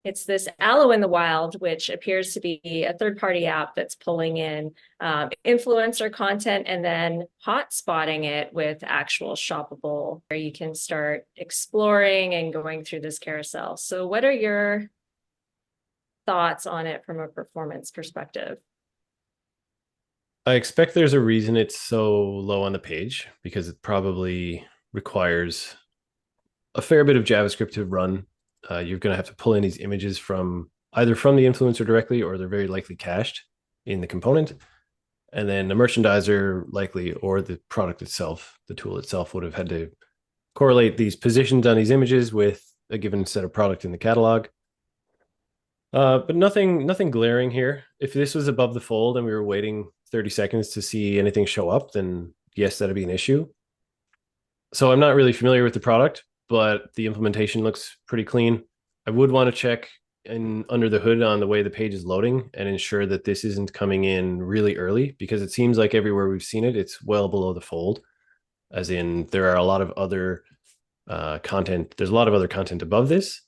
It's this Aloe in the Wild, which appears to be a third-party app that's pulling in influencer content and then hot spotting it with actual shoppable, where you can start exploring and going through this carousel. So what are your thoughts on it from a performance perspective? I expect there's a reason it's so low on the page because it probably requires a fair bit of JavaScript to run. You're going to have to pull in these images from either from the influencer directly, or they're very likely cached in the component. And then the merchandiser likely, or the product itself, the tool itself would have had to correlate these positions on these images with a given set of product in the catalog. But nothing glaring here. If this was above the fold and we were waiting 30 seconds to see anything show up, then yes, that'd be an issue. So I'm not really familiar with the product, but the implementation looks pretty clean. I would want to check in under the hood on the way the page is loading and ensure that this isn't coming in really early, because it seems like everywhere we've seen it, it's well below the fold, as in there are a lot of other content. There's a lot of other content above this.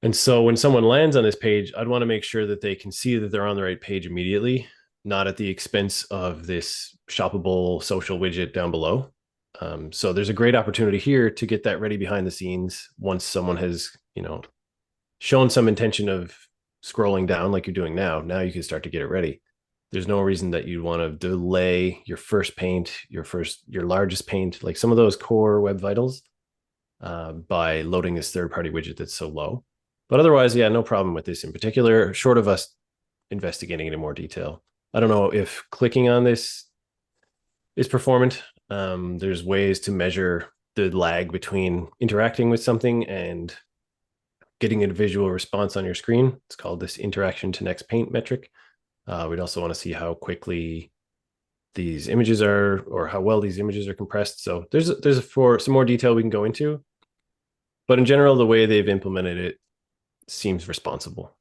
And so when someone lands on this page, I'd want to make sure that they can see that they're on the right page immediately, not at the expense of this shoppable social widget down below. So there's a great opportunity here to get that ready behind the scenes once someone has, shown some intention of scrolling down like you're doing now. Now you can start to get it ready. There's no reason that you'd want to delay your first paint, your largest paint, like some of those core web vitals, by loading this third-party widget that's so low. But otherwise, yeah, no problem with this in particular, short of us investigating it in more detail. I don't know if clicking on this is performant. There's ways to measure the lag between interacting with something and getting a visual response on your screen. It's called this interaction to next paint metric. We'd also want to see how quickly these images are, or how well these images are compressed. So there's for some more detail we can go into. But in general, the way they've implemented it seems responsible.